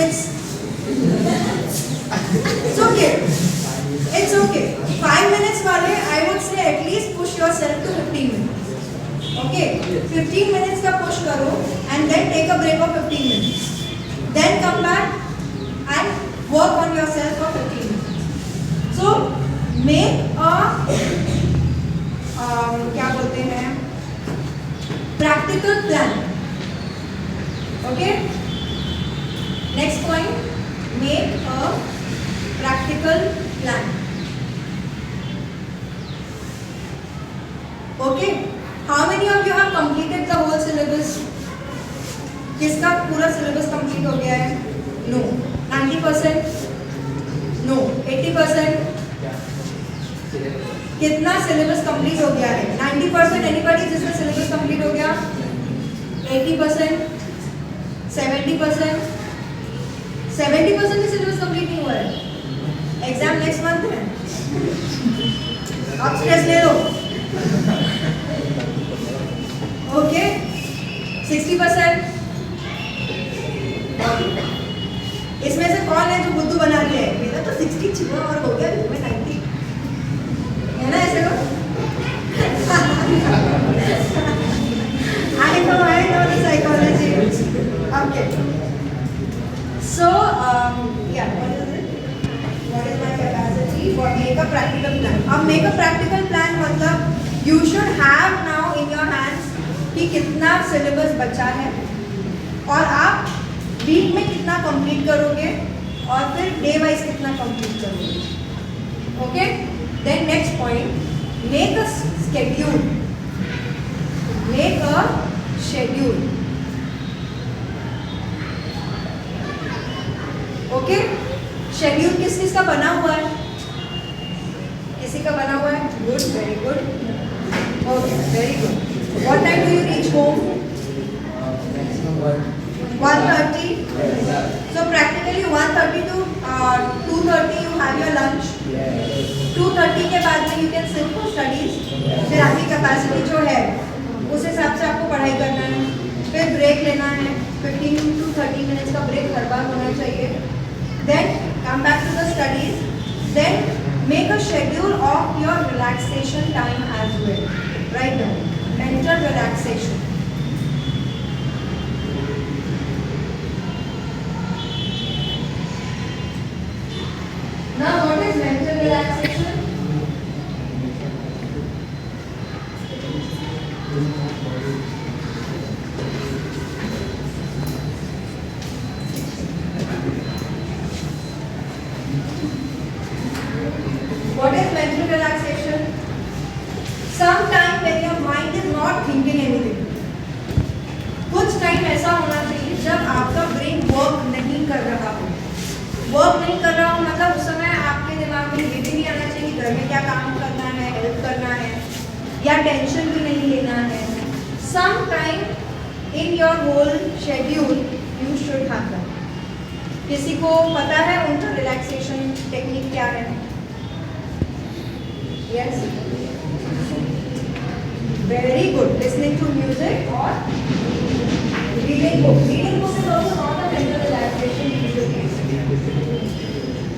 minutes. It's okay. It's okay. 5 minutes वाले I would say at least push yourself to 15 minutes. Okay. 15 minutes का push करो and then take a break of 15 minutes. Then come back and work on yourself for 15 minutes. So make a क्या बोलते हैं practical plan. Okay. Next point, make a practical plan. Okay. How many of you have completed the whole syllabus? किसका पूरा syllabus complete हो गया है? No. 90%? No. 80%? कितना syllabus complete हो गया है? 90% anybody जिसका syllabus complete हो गया? 80%? 70%? 70% भी syllabus complete नहीं हुआ है. Exam next month है. आप stress ले लो. Okay? 60%? इसमें से कौन है जो बुद्धू बनाते हैं? मेरा तो 60 छुआ और हो गया तुम्हें 90 है ना ऐसे लोग? I know the psychology. Okay. So yeah, what is it? What is my capacity? What make a practical plan? अब make a practical plan मतलब you should have now in your hands कि कितना syllabus बचा है और आप week में कितना कंप्लीट करोगे और फिर डे वाइज कितना कंप्लीट करोगे. Okay. Then next point, make a schedule. Make a schedule. Okay. Schedule किस किस का बना हुआ है? किसी का बना हुआ है? Good, very good. Okay, very good. What time do you reach home? 1:30. So practically 1:30 to 2:30 you have your lunch. 2:30 के बाद में you can sit for studies. फिर आपकी कैपेसिटी जो है उस हिसाब से आपको पढ़ाई करना है. फिर ब्रेक लेना है. 15 to 30 minutes का ब्रेक हर बार होना चाहिए. Then come back to the studies. Then make a schedule of your relaxation time as well. Right now, mental relaxation. Now, what is mental relaxation? What is mental relaxation? Sometime when your mind is not thinking anything. कुछ time ऐसा होना चाहिए जब आपका brain work नहीं कर रहा हो. वर्क नहीं कर रहा हो मतलब उस समय आपके दिमाग में ये भी नहीं आना चाहिए घर में क्या काम करना है, हेल्प करना है या टेंशन भी नहीं लेना है. Some time in your whole schedule you should have that. किसी को पता है उनका रिलैक्सेशन टेक्निक क्या है? Yes, very good. Listening to music और reading book. Reading book is also not a mental relaxation.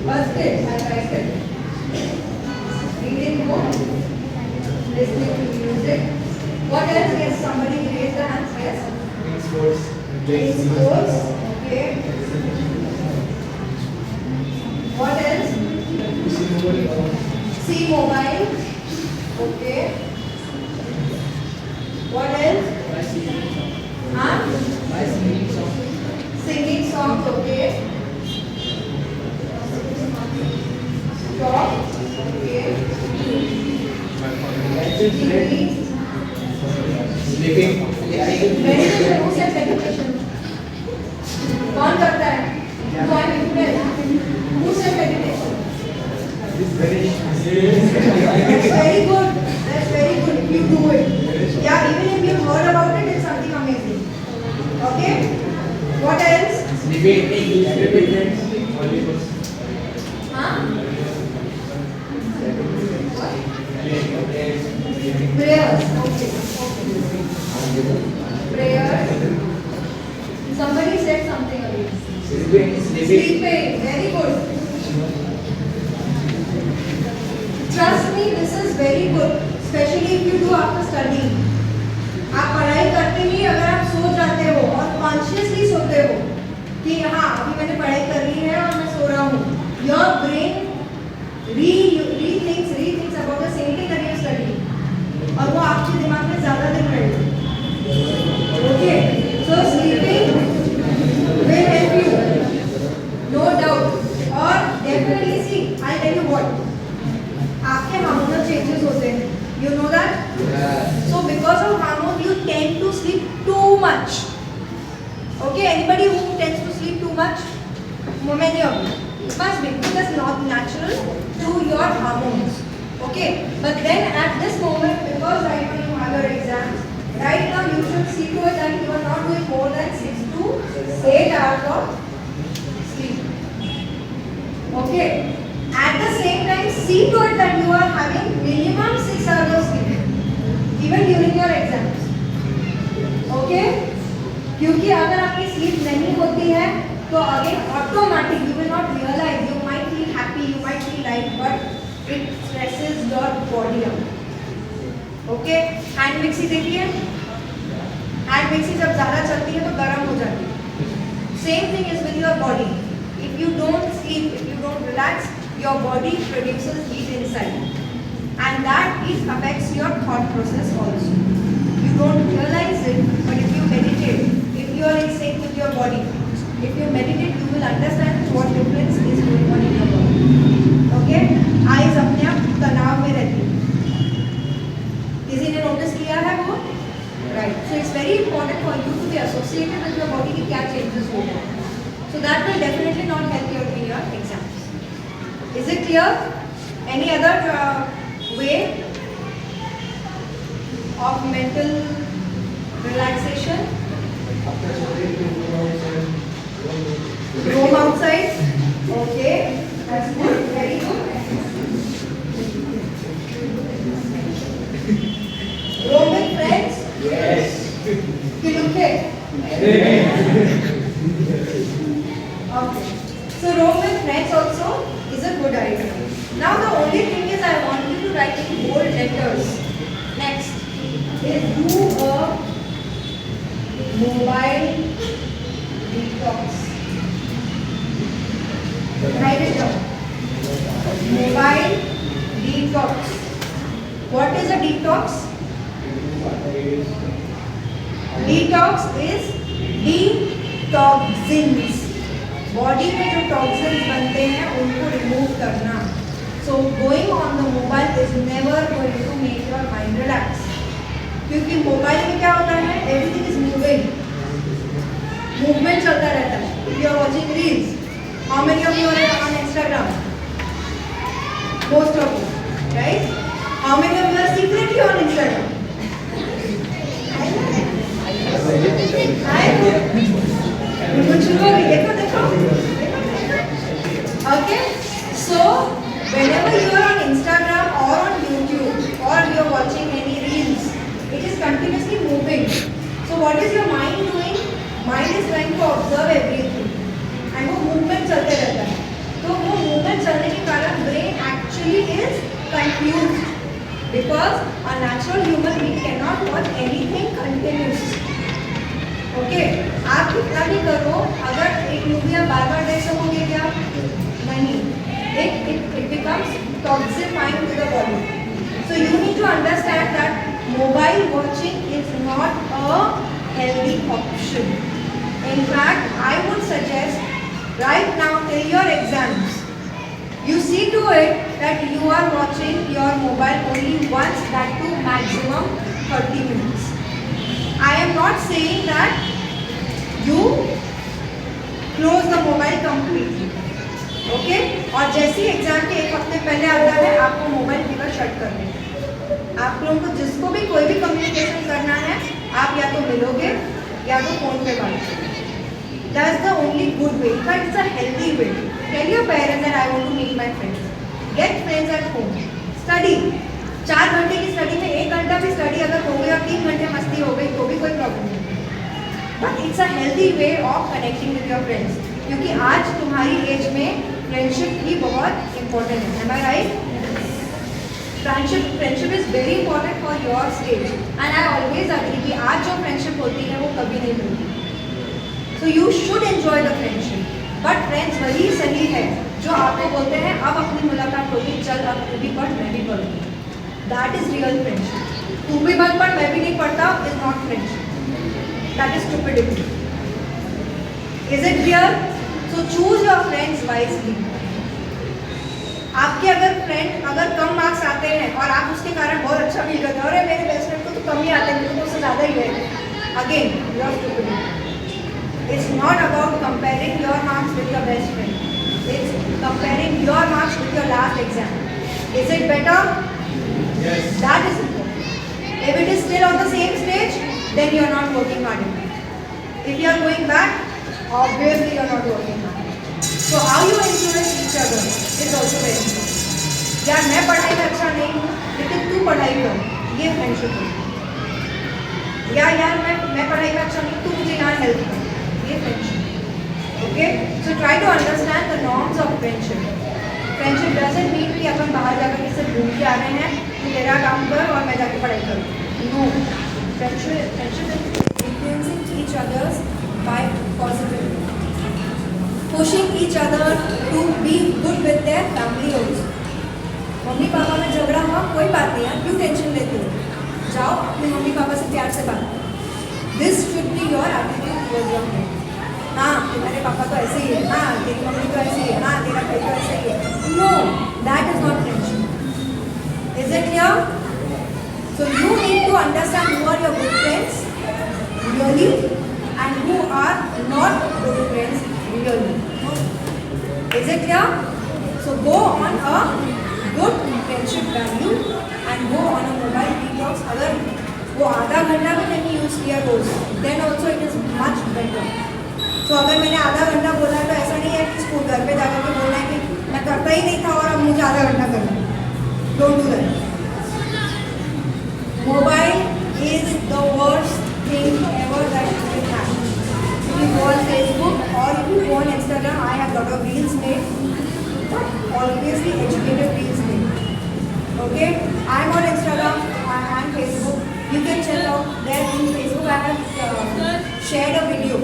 First it, I like it. Reading book, listening to music. What else? Yes, somebody raise the hands. Yes. Sports. Playing sports. Okay. What else? See mobile. Okay. What else? Huh? Singing songs. Okay. Talk. Okay. Sleeping. Meditation. Who said meditation? कौन करता है? Who said meditation? That's very good. That's very good. You do it. Yeah, even if you've heard about it, it's something amazing. Okay. What else? Sleeping. Huh? Prayers. Okay. Prayers. Somebody said something again. Sleeping. Sleeping. Very good. Trust me, this is very good, especially if you do after studying. आप पढ़ाई करते ही अगर आप सो जाते हो और consciously सोते हो कि हाँ अभी मैंने पढ़ाई कर ली है और मैं सो रहा हूँ, your brain rethinks about the same thing that you are studying और वो आपके दिमाग में ज़्यादा दिन रहेगा. Okay, so sleeping will help you, no doubt. और definitely see, I'll tell you what. आपके हार्मोनल चेंजेस होते हैं, you know that? So because of hormones you tend to sleep too much. Okay, anybody who tends to sleep too much? Many of you. It must be because it's not natural to your hormones. Okay, but then at this moment, because right now you have your exams, right now you should see to it that you are not doing more than 6 to 8 hours of sleep. Okay. At the same time, see to it that you are having minimum 6 hours of sleep, even during your exams. Okay? क्योंकि अगर आपकी sleep नहीं होती है, तो again automatic you will not realize. You might feel happy, you might feel light, but it stresses your body out. Okay? Hand mixie देखिए. Hand mixie जब ज़्यादा चलती है तो गर्म हो जाती है. Same thing is with your body. If you don't sleep, if you don't relax, your body produces heat inside, and that heat affects your thought process also. You don't realize it, but if you meditate, if you are in sync with your body, if you meditate, you will understand what difference is going on in your body. Okay? Eyes अपने आप तनाव में रहती है. किसी ने notice किया है वो? Right. So it's very important for you to be associated with your body कि क्या changes हो रहे हैं. So that will definitely not help you in your exams. Is it clear? Any other way of mental relaxation? After studying, you go outside. Roam outside? Okay, that's good, very good. Roam with friends? Yes. You look it? Okay. So roam with friends also is a good idea. Now the only thing is I want you to write in bold letters. Next is do a mobile detox. Write it down. Mobile detox. What is a detox? Detox is detoxins. Body में जो toxins बनते हैं उनको remove करना. So going on the mobile is never going to make your mind relax, क्योंकि mobile में क्या होता है, एवरीथिंग इज मूविंग, मूवमेंट चलता रहता है. You are watching reels. How many of you are on Instagram? Most of you, right? How many of you are secretly on Instagram? Okay, so whenever you are on Instagram or on YouTube or you are watching any reels, it is continuously moving. So what is your mind doing? Mind is trying to observe everything, and वो movement चलते रहता है. तो वो movement चलने के कारण brain actually is confused, because a natural human being cannot watch anything continuous. Okay, आप कितना भी करो, अगर एक मूवी आप बार बार देख सकोगे क्या? नहीं. It becomes toxifying to the body. So you need to understand that mobile watching is not a healthy option. In fact, I would suggest right now till your exams, you see to it that you are watching your mobile only once, that too maximum 30 minutes. I am not saying that you close the mobile completely. Okay, और जैसे ही exam के एक हफ्ते पहले आता है आपको mobile पूरा शट कर देना. आप लोगों को जिसको भी कोई भी कम्युनिकेशन करना है, आप या तो मिलोगे या तो फोन पे बात करोगे. That's the only good way. In fact it's a healthy way. Tell your parents that I want to meet my friends. Get friends at home. Study. 4 घंटे की स्टडी में 1 घंटा भी स्टडी अगर हो गई और 3 घंटे मस्ती हो गई तो भी कोई प्रॉब्लम नहीं. But it's a healthy way of connecting with your friends, क्योंकि आज तुम्हारी एज में फ्रेंडशिप ही बहुत इंपॉर्टेंट है। Am I right? Friendship is very important for your stage, and I always agree कि आज जो फ्रेंडशिप होती है वो कभी नहीं मिलती। So you should enjoy the friendship, but friends वही सही है जो आपको बोलते हैं अब अपनी मुलाकात होगी, चल अब तू भी पढ़ मैं भी पढ़ूँ। That is real friendship. तू भी मत पढ़ मैं भी नहीं पढ़ता is not friendship, that is stupidity. Is it clear? So choose your friends wisely. आपके अगर कम मार्क्स आते हैं और आप उसके कारण बहुत अच्छा फील करते हो, अरे मेरे बेस्ट फ्रेंड को तो कम ही आते हैं, मुझे तो उससे ज़्यादा ही है, again your stupidity. It's not about comparing your marks with your best friend, it's comparing your marks with your last exam. Is it better? Yes. That is important. If it is still on the same stage, then you are not working hard enough. If you are going back, obviously you are not working hard. So how you influence each other is also very important. यार मैं पढ़ाई में अच्छा नहीं हूँ लेकिन तू पढ़ाई कर, ये फ्रेंडशिप है। यार मैं पढ़ाई में अच्छा नहीं, तू मुझे यहाँ हेल्प कर, ये friendship. Okay, so try to understand the norms of friendship. Friendship doesn't mean कि अपन बाहर जाकर किसी घूम के आ रहे हैं, तू तेरा काम कर और मैं जाके पढ़ाई करूँ। No, friendship is influencing each others by positive, pushing each other to be good with their family also. Mummy papa में झगड़ा हुआ, कोई बात नहीं यार, क्यों टेंशन लेते हो, जाओ अपने मम्मी पापा से प्यार से बात करो। This should be your attitude towards your friend. हाँ तुम्हारे पापा तो ऐसे ही है, हाँ तेरी मम्मी तो ऐसी है, हाँ तेरा भाई तो ऐसे ही है। No, that is not friendship. Is it clear? So you need to understand who are your good friends really and who are not good friends really. Is it clear? So go on a good friendship value and go on a mobile detox. अगर वो आधा घंटा भी नहीं use किया रोज, then also it is much better. तो अगर मैंने आधा घंटा बोला है तो ऐसा नहीं है कि स्कूल घर पे जाकर के बोलना है कि मैं करता ही नहीं था और अब मुझे आधा घंटा करना है। Don't do that. Mobile is the worst thing ever that you can have. If you go on Facebook or if you go on Instagram, I have lot of reels made, but always the educated reels made. Okay, I am on Instagram and Facebook. You can check out there in Facebook. I have shared a video.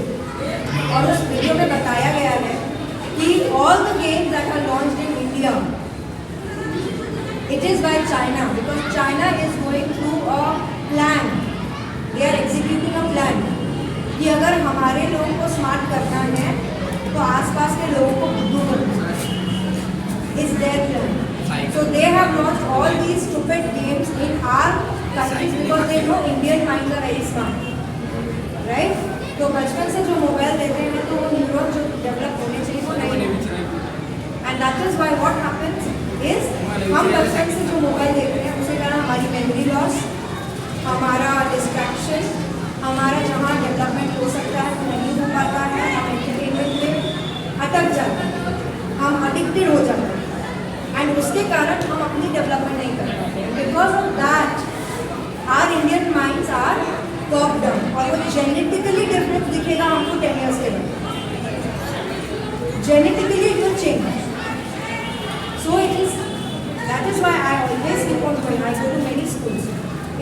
और उस video में बताया गया है कि all the games that are launched in India, it is by China because China is going through a plan. They are executing a plan कि अगर हमारे लोगों को स्मार्ट करना है तो आसपास के लोगों को बुद्धू करना है। Is their plan. So they have launched all these stupid games in our countries because they know Indian minds are very smart, right? तो बचपन से जो मोबाइल देते हैं तो वो न्यूरॉन जो डेवलप होने चाहिए वो नहीं होते। And that is why what happens is हम बचपन से जो मोबाइल देख रहे हैं उसके कारण हमारी मेमोरी लॉस, हमारा डिस्ट्रैक्शन, हमारा जहाँ डेवलपमेंट हो सकता है वो नहीं हो पाता है, हम एंटरटेनमेंट में अटक जाते हैं, हम अडिक्टेड हो जाते हैं एंड उसके कारण हम अपनी डेवलपमेंट नहीं कर पाते। Because of that our Indian minds are top down और वो जेनेटिकली डिफरेंस दिखेगा हमको 10 years के बाद। Genetically it will change. So it is that is why I always keep on going. I go to many schools.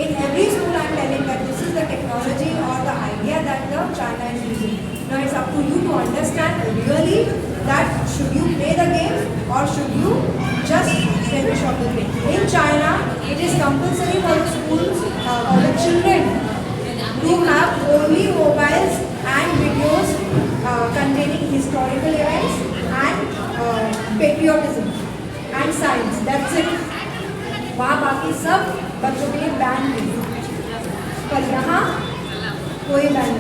In every school I am telling that this is the technology or the idea that the China is using. Now it's up to you to understand really that should you play the game or should you just finish off the game. In China, it is compulsory for the schools or the children to have only mobiles and videos containing historical events and patriotism and science. That's it. वहाँ बाकी सब बच्चों के लिए ban है, पर यहाँ कोई बैन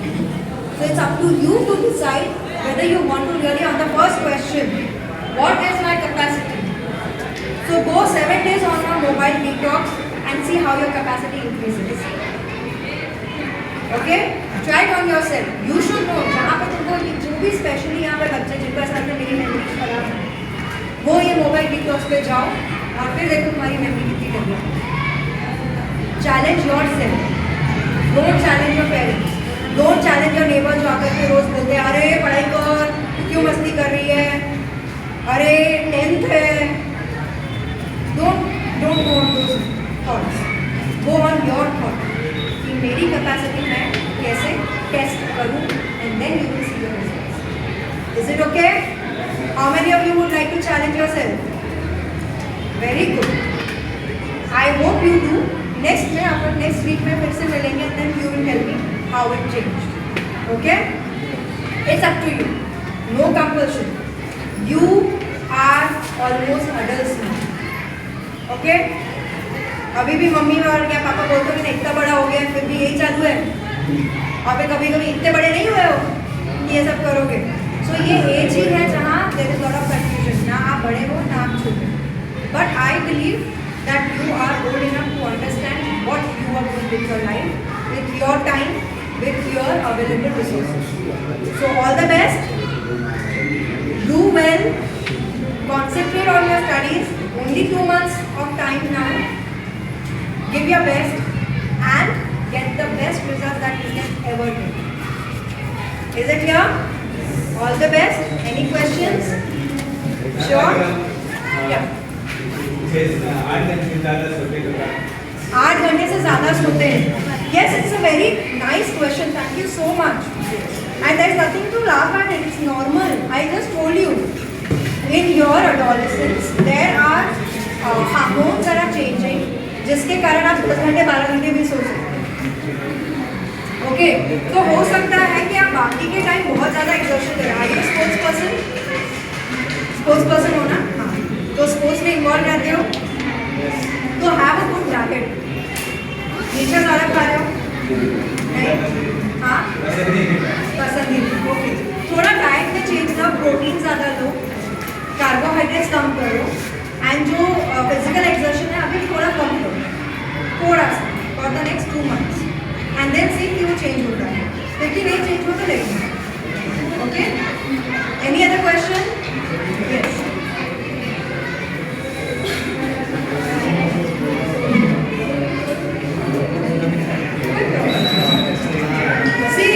नहीं। So it's up to you to decide whether you want to really on the first question, what is my capacity? So go 7 days on a mobile detox and see how your capacity increases. Okay? Try it on yourself. You should know जहाँ पे तुमको जो भी specially यहाँ पे बच्चे जिनको ऐसा लगता है मेरी मेमोरी खराब है, वो ये मोबाइल डिटॉक्स पे जाओ और फिर देखो तुम्हारी मेमोरी कितनी डेवलप है। Challenge your self, don't challenge your parents, don't challenge your Is it okay? How many of you would like to challenge yourself? Very good. I hope you do. Next week में फिर से मिलेंगे and then you will tell me how it changed. Okay? It's up to you. No compulsion. You are almost adults now. Okay? अभी भी mummy और क्या पापा बोलते हैं इतना बड़ा हो गया फिर भी यही चालू है और फिर कभी कभी इतने बड़े नहीं हुए हो ये सब करोगे सो ये एज ही है जहाँ there is lot of confusion ना आप बड़े हो ना आप छोटे but I believe that you are old enough to understand what you are doing with your life with your time with your available resources so all the best do well concentrate on your studies only 2 months of time now give your best and get the best result that you can ever get. Is it clear? All the best. Any questions? Sure? Yeah. 8 घंटे से ज़्यादा सोते हो 8 घंटे से ज़्यादा सोते हैं. Yes, it's a very nice question. Thank you so much. And there's nothing to laugh at it. It's normal. I just told you. In your adolescence, there are hormones that are changing. जिसके कारण आप 10 घंटे 12 घंटे भी सो सकते हैं okay तो हो सकता है कि आप बाकी के टाइम बहुत ज़्यादा एक्सर्शन करें आर यू स्पोर्ट्स पर्सन हो ना हाँ तो स्पोर्ट्स में इन्वॉल्व रहते हो तो हैव अ गुड जैकेट नीचे ज़्यादा खा रहे हो नहीं हाँ पसंद नहीं ओके थोड़ा डाइट में चेंज करो प्रोटीन ज़्यादा लो कार्बोहाइड्रेट्स कम करो एंड जो फिजिकल एक्सर्शन है अभी थोड़ा कम करो थोड़ा सा for the next 2 months and then see कि वो चेंज होता है क्योंकि नहीं चेंज हो तो लेकिन okay any other question yes see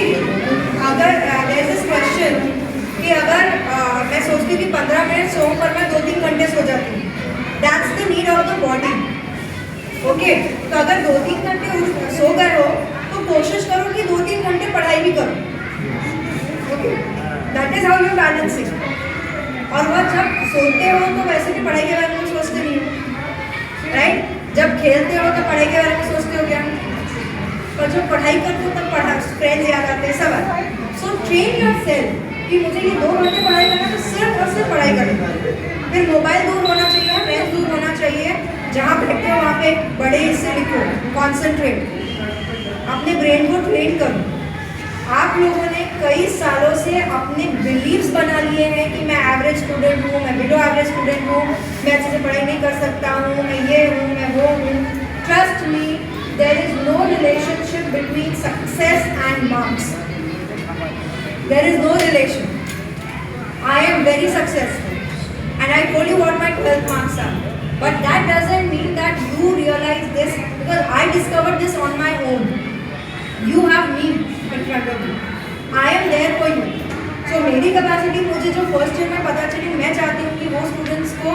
अगर देयर इज दिस क्वेश्चन कि अगर मैं सोचती हूँ कि 15 मिनट सो पर मैं 2-3 घंटे सो जाती हूँ that's the need of the body okay तो अगर 2-3 घंटे सो गए हो तो कोशिश करो कि 2-3 घंटे पढ़ाई भी करो okay that is how you balancing और वह जब सोते हो तो वैसे भी पढ़ाई के बारे में सोचते नहीं हो राइट जब खेलते हो तो पढ़ाई के बारे में सोचते हो क्या पर जब पढ़ाई करते हो तब पढ़ा फ्रेंड्स याद आते हैं सब सो ट्रेन योर सेल्फ कि मुझे ये 2 घंटे पढ़ाई करना तो सिर्फ और सिर्फ पढ़ाई करना फिर मोबाइल दूर होना चाहिए फ्रेंड्स दूर होना चाहिए जहाँ बैठते हो वहाँ पे बड़े हिस्से लिखो कॉन्सेंट्रेट अपने ब्रेन को ट्रेन करो आप लोगों ने कई सालों से अपने बिलीव्स बना लिए हैं कि मैं एवरेज स्टूडेंट हूँ मैं बिलो एवरेज स्टूडेंट हूँ मैं अच्छे से पढ़ाई नहीं कर सकता हूँ मैं ये हूँ मैं वो हूँ trust me there is no relationship between success and marks there is no relation. I am very successful and I told you what my 12th marks are but that doesn't mean that you realize this because I discovered this on my own. You have me in front of you. I am there for you. So मेरी capacity मुझे जो first year में पता चली मैं चाहती हूँ कि वो स्टूडेंट्स को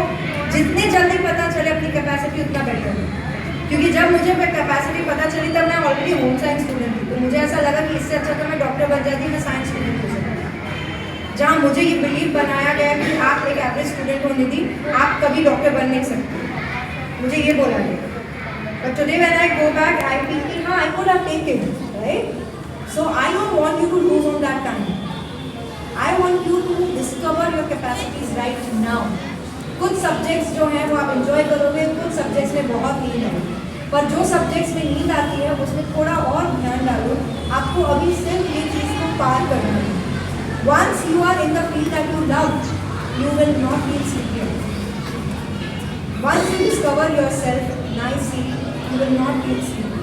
जितने जल्दी पता चले अपनी कैपेसिटी उतना बेटर क्योंकि जब मुझे कैपेसिटी पता चली तब मैं ऑलरेडी होम साइंस स्टूडेंट थी तो मुझे ऐसा लगा कि इससे अच्छा तो मैं डॉक्टर बन जाती मैं साइंस स्टूडेंट हो सकती जहाँ मुझे ये बिलीव बनाया गया कि आप एक एवरेज स्टूडेंट हो निधि आप कभी डॉक्टर बन नहीं सकते मुझे ये बोला गया but today when I go back I feel कि हाँ I could have taken right so I don't want you to lose on that time I want you to discover your capacities right now कुछ subjects जो हैं वो आप enjoy करोगे कुछ subjects में बहुत नींद आएगी पर जो सब्जेक्ट्स में नींद आती है उसमें थोड़ा और ध्यान डालो आपको अभी सिर्फ ये चीज़ को पार करना है once you are in the field that you love you will not feel sleepy once you discover your self nicely you will not feel sleepy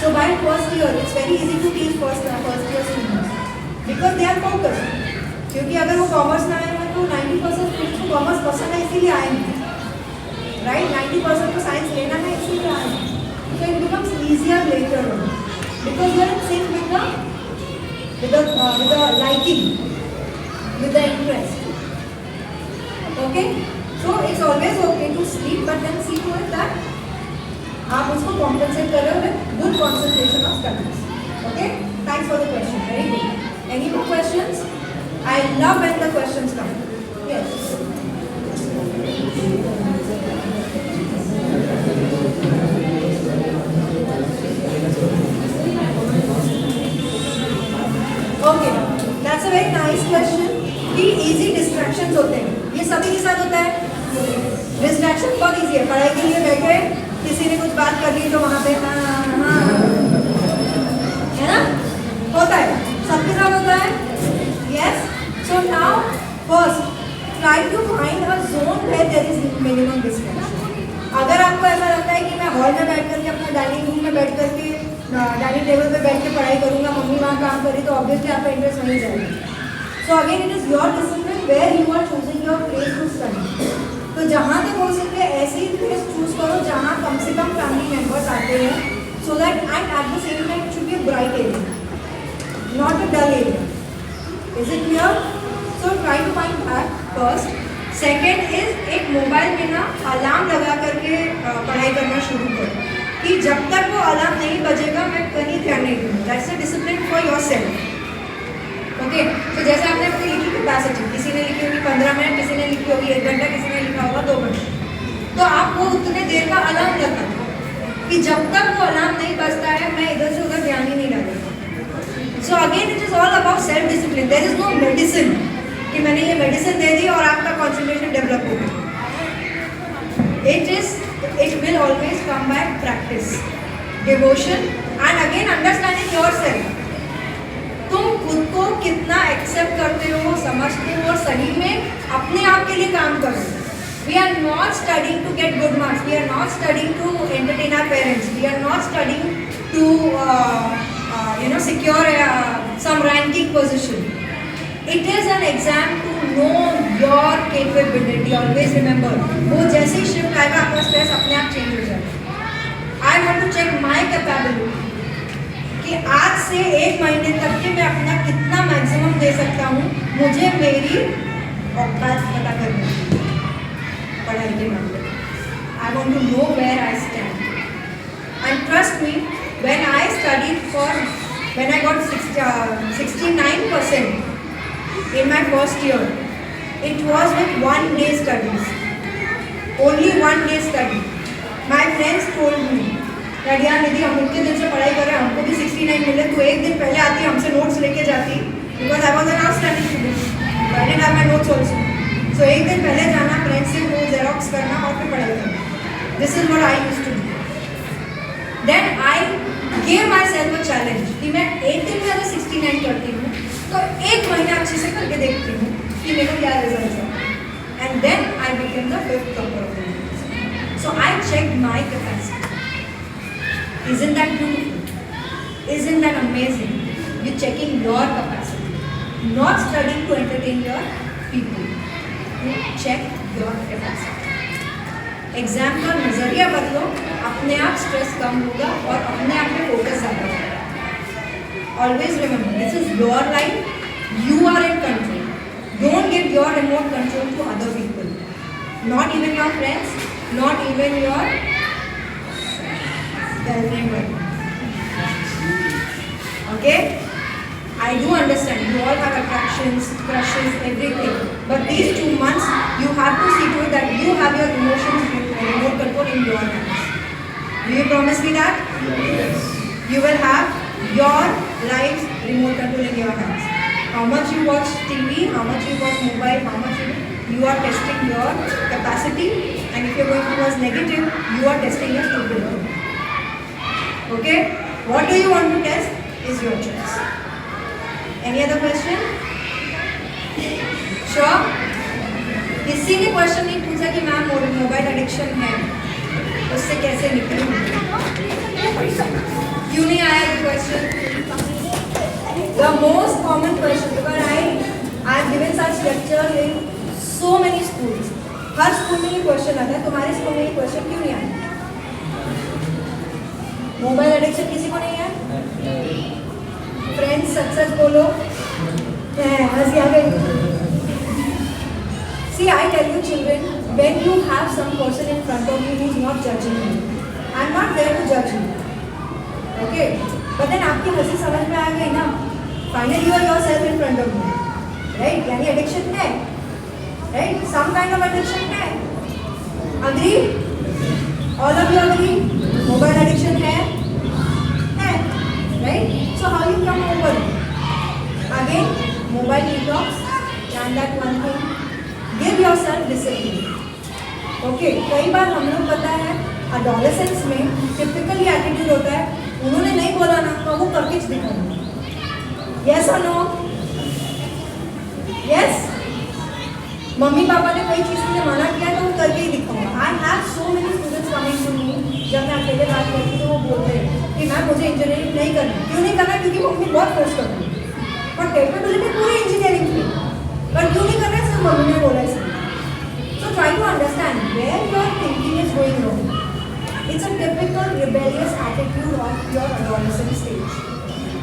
so by first year it's very easy to teach first year students because they are focused क्योंकि अगर वो commerce में आए हैं तो 90% students को commerce पसंद है इसीलिए आएंगे राइट 90% को साइंस लेना है इसीलिए आएंगे so it becomes easier later on because you are in sync with the liking with the interest okay so it's always okay to sleep but then see to it that आप उसको compensate कर रहे हो with good concentration of studies okay thanks for the question very good any more questions I love when the questions come. Yes. Okay, that's a very nice question. कि easy distractions होते हैं, ये सभी के साथ होता है. Distraction बहुत easy है. पढ़ाई के लिए बैठे, किसी ने कुछ बात कर ली तो वहाँ पे हाँ है ना, होता है, सबके साथ होता है. Yes. So now first try to find a zone where there is minimum distraction. अगर आपको ऐसा लगता है कि मैं हॉल में बैठ करके अपना डाइनिंग रूम में बैठ करके डाइनिंग टेबल पे बैठ के पढ़ाई करूँगा, मम्मी वहाँ काम करी, तो ऑब्वियसली आपका इंटरेस्ट नहीं जाएगा. So again it is your discipline where you are choosing your place to study. तो जहाँ तक हो सके ऐसी प्लेस चूज करो जहाँ कम से कम फैमिली मेम्बर्स आते हैं, so that and at the same time it should be a bright area, not a dull area. Is it clear? So try to find that first. Second is एक mobile में ना alarm लगा करके पढ़ाई करना शुरू करो कि जब तक वो अलार्म नहीं बजेगा मैं कहीं ध्यान नहीं दूँगा. That's a discipline for your self. Okay, तो जैसे आपने अपनी लिखी कैपेसिटी, किसी ने लिखी होगी 15 मिनट, किसी ने लिखी होगी 1 घंटा, किसी ने लिखा होगा 2 घंटे, तो आप वो उतने देर का अलार्म लगा कि जब तक वो अलार्म नहीं बजता है मैं इधर से उधर ध्यान ही नहीं डालूंगा. So again it is all about self discipline. There is no medicine कि मैंने ये मेडिसिन दे दी और आपका कॉन्सेंट्रेशन डेवलप हो गया. It will always come by practice, devotion and again understanding yourself. तुम खुद को कितना एक्सेप्ट करते हो, समझते हो और सही में अपने आप के लिए काम करो. We are not studying to get good marks, we are not studying to entertain our parents, we are not studying to secure some ranking position. It is an exam to know your capability. Always remember, वो जैसे ही shift आएगा आपका stress अपने आप change हो जाएगा. I want to check my capability कि आज से 1 महीने तक के मैं अपना कितना मैक्सिमम दे सकता हूँ. मुझे मेरी औकात पता करनी है पढ़ाई के मामले में. I want to know where I stand. And trust me, when I studied when I got 69% in my first year, it was with 1 day studies. Only 1 day study. My friends told me that यार निधि हम इतने दिन से पढ़ाई कर रहे हैं, हमको भी 69 मिले, तो एक दिन पहले आती हमसे नोट्स लेके जाती, because I was an outstanding student. I didn't have my notes also. So एक दिन पहले जाना, फ्रेंड्स से वो जेरोक्स करना और फिर पढ़ाई करना. This is what I used to do. Then I gave myself a challenge कि मैं एक दिन में अगर 69 करती हूँ तो 1 महीना अच्छे से करके देखती हूँ कि मेरा क्या रिजल्ट है. And then I became the 5th topper of the university. So I checked my capacity. Isn't that beautiful? Isn't that amazing? You're checking your capacity, not studying to entertain your people. You check your capacity. Exam का नज़रिया बदलो, अपने आप stress कम होगा और अपने आप में फोकस ज़्यादा होगा. Always remember, this is your life, you are in control. Don't give your remote control to other people, not even your friends, not even your girlfriend. Okay, I do understand you all have attractions, crushes, everything, but these 2 months you have to see to it that you have your emotions remote control in your hands. Do you promise me that? Yes. You will have your life's remote control in your hands. How much you watch TV, how much you watch mobile, how much you are testing your capacity, and if you are going towards negative, you are testing your stupidity. Okay? What do you want to test is your choice. Any other question? Sure? किसी ने question नहीं पूछा कि ma'am mobile addiction है, उससे कैसे निकलूं? क्यों नहीं आया ये question? The most common question, because I have given such lecture in so many schools. Her school में ये क्वेश्चन आता है, तुम्हारे स्कूल में ये क्वेश्चन क्यों नहीं आया? मोबाइल एडिक्शन किसी को नहीं है? फ्रेंड्स सच बोलो, हंसी आ गई. See, I tell you children, when you have some person in front of you who is not judging you, I am not there to judge you, okay? But then आपकी हंसी समझ में आ गई ना, finally you are yourself in front of me. Right, यानी addiction है, right, some kind of addiction है। Agree, all of you agree, mobile addiction है, right. So how you come over? Again mobile detox, and that one thing, give yourself discipline. Okay, कई बार हम लोग पता है एडोलेसेंस में टिपिकल ये एटीट्यूड होता है, उन्होंने नहीं बोला ना तो वो करके दिखाऊंगा। यस और नो? यस, मम्मी पापा ने कोई चीज़ मुझे मना किया तो वो करके ही दिखाऊंगा। I have so many students coming to me, जब मैं अकेले बात करती हूँ तो वो बोलते हैं कि मैम मुझे इंजीनियरिंग नहीं करना। क्यों नहीं करना? क्योंकि मम्मी बहुत फोर्स करती है, और कैपेबिलिटी पूरी इंजीनियरिंग की, पर क्यों नहीं कर रहे? सिर्फ मम्मी ने बोला इसलिए। So try to understand where your thinking is going wrong. It's a typical rebellious attitude of your adolescent stage.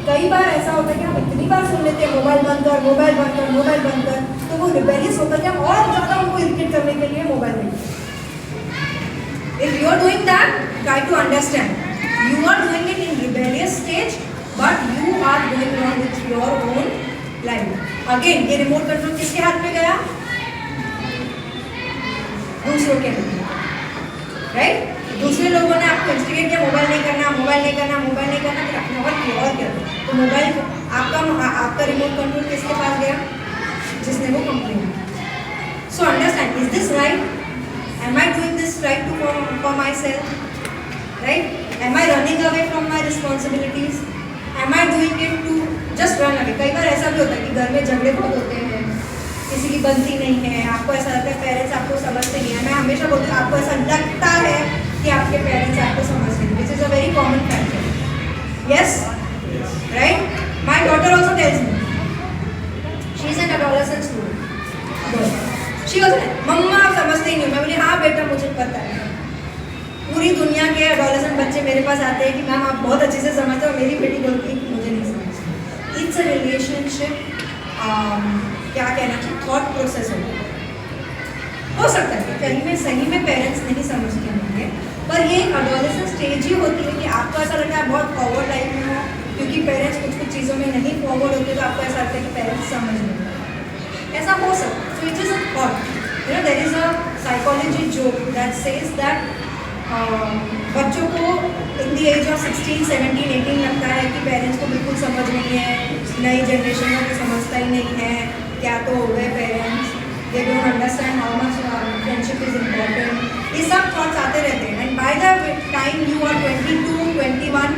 कई बार ऐसा होता है कि हम इतनी बार सुन लेते हैं मोबाइल बंद कर, मोबाइल बंद कर, मोबाइल बंद कर, तो वो रिबेलियस होकर के और ज़्यादा उनको इरिटेट करने के लिए मोबाइल देते हैं। If you are doing that, try to understand. You are doing it in rebellious stage, but you are going wrong with your own life. Again, ये रिमोट कंट्रोल किसके हाथ में गया? दूसरों के राइट, दूसरे लोगों ने आपको इंस्टिगेट किया मोबाइल नहीं करना, मोबाइल नहीं करना, मोबाइल नहीं करना, फिर आपने और क्या, तो मोबाइल आपका रिमोट कंट्रोल किसके पास गया? जिसने वो complain. So understand, is this right? Am I doing this right to for myself? Right, am I running away from my responsibilities? Am I doing it to just run away? कई बार ऐसा भी होता है कि घर में झगड़े बहुत होते हैं, किसी की गलती नहीं है, आपको ऐसा लगता है पेरेंट्स आपको समझते नहीं है। मैं हमेशा बोलती हूँ आपको ऐसा लगता है कि आपके पेरेंट्स आपको समझते नहीं, which is a very common factor. Yes, right, my daughter also tells me, she is an adolescent student, she was मम्मा आप समझते ही नहीं। मैं बोली हाँ बेटा मुझे पता है, पूरी दुनिया के एडोलेसेंट बच्चे मेरे पास आते हैं कि मैम आप बहुत अच्छे से समझते हो, मेरी बेटी बोलती है कि मुझे नहीं समझती। इट्स अ रिलेशनशिप, क्या कहना चाहिए, थॉट प्रोसेस हो सकता है कि कहीं में सही में पेरेंट्स नहीं समझते होंगे, पर ये एक एडोलेसेंट स्टेज ही होती है कि आपको ऐसा लगता है बहुत फॉरवर्ड लाइफ में हो, क्योंकि पेरेंट्स कुछ चीज़ों में नहीं फॉरवर्ड होते, तो आपको ऐसा लगता है कि पेरेंट्स समझ नहीं, ऐसा हो सकता है। So it is a thought, you know, there is a psychology joke that says that बच्चों को इन द एज ऑफ 16, 17, 18 लगता है कि पेरेंट्स को बिल्कुल समझ नहीं है, नई जनरेशन में तो समझता ही नहीं है, क्या तो हो गए parents, they don't understand how much friendship is important, ये सब थॉट्स आते रहते हैं। And by the time you are 22, 21,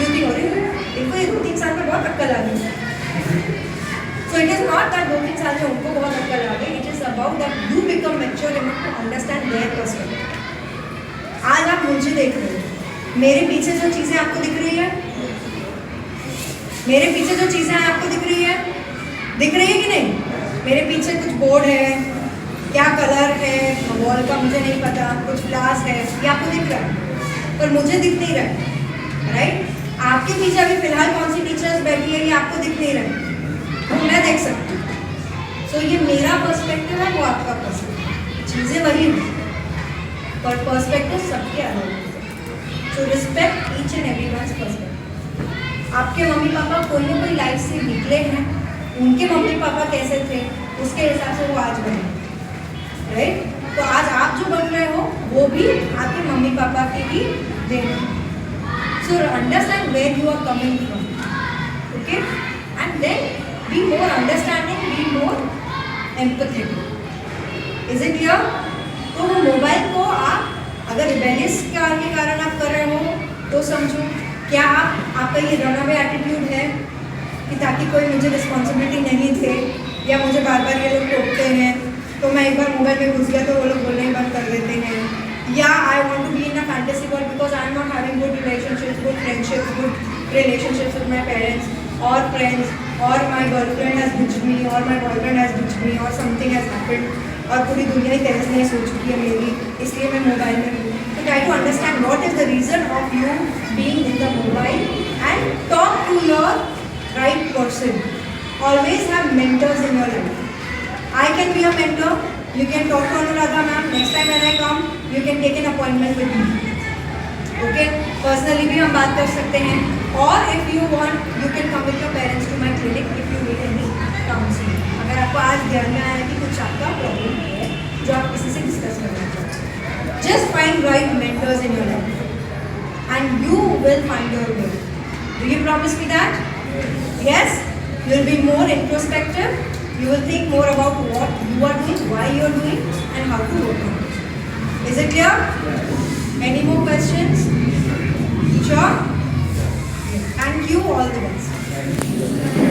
you think अरे इनको ये 2-3 साल में बहुत अक्ल आ गई। So it is not that 2-3 साल में उनको बहुत अक्ल आ गई, it is about that you become mature enough to understand their perspective. आज आप मुझे देख रहे हो, मेरे पीछे जो चीज़ें आपको दिख रही है, मेरे पीछे जो चीज़ें आपको दिख रही है कि नहीं? मेरे पीछे कुछ बोर्ड है, क्या कलर है वॉल का मुझे नहीं पता, कुछ ग्लास है, ये आपको दिख रहा है, पर मुझे दिख नहीं रहा है, राइट? आपके पीछे अभी फिलहाल कौन सी टीचर्स बैठी है ये आपको दिख नहीं रहा है, वो मैं देख सकती हूँ। सो ये मेरा पर्सपेक्टिव है, वो आपका पर्सपेक्टिव, चीज़ें वही हैं पर पर्सपेक्टिव सबके अलग होते हैं। So respect each and everyone's perspective. आपके मम्मी पापा कोई ना कोई लाइफ से निकले हैं, उनके मम्मी पापा कैसे थे उसके हिसाब से वो आज बने, राइट? तो आज आप जो बन रहे हो वो भी आपके मम्मी पापा की ही देन है। So understand where you are coming from, okay, and then be more understanding, be more empathetic. Is it clear? तो वो मोबाइल को आप अगर रिबेलियस के कारण आप कर रहे हो तो समझो, क्या आपका ये रन अवे एटीट्यूड है कि ताकि कोई मुझे रिस्पॉन्सिबिलिटी नहीं थे, या मुझे बार बार ये लोग टोकते हैं तो मैं एक बार मोबाइल में घुस गया तो वो लोग बोलना ही बंद कर देते हैं, या I want to be in a fantasy world because I am not having good relationships, good friendships, good relationships with my parents और फ्रेंड्स, और my girlfriend has ditched me, और my boyfriend has ditched me, और something has happened, और पूरी दुनिया ही तहस नहस हो चुकी है मेरी, इसलिए मैं मोबाइल में हूँ। तो try to understand what is the reason of you being in the mobile and talk to your right person. Always have mentors in your life. I can be a mentor. You can talk to Anuradha ma'am. Next time when I come, you can take an appointment with me. Okay? Personally भी हम बात कर सकते हैं, और if you want you can come with your parents to my clinic if you need any counselling. अगर आपको आज ध्यान में आया कि कुछ आपका प्रॉब्लम है जो आप किसी से डिस्कस करना चाहते हैं, just find right mentors in your life and you will find your way. Do you promise me that? Yes, you will be more introspective. You will think more about what you are doing, why you are doing, and how to work on it. Is it clear? Any more questions? Sure? Thank you. All the best.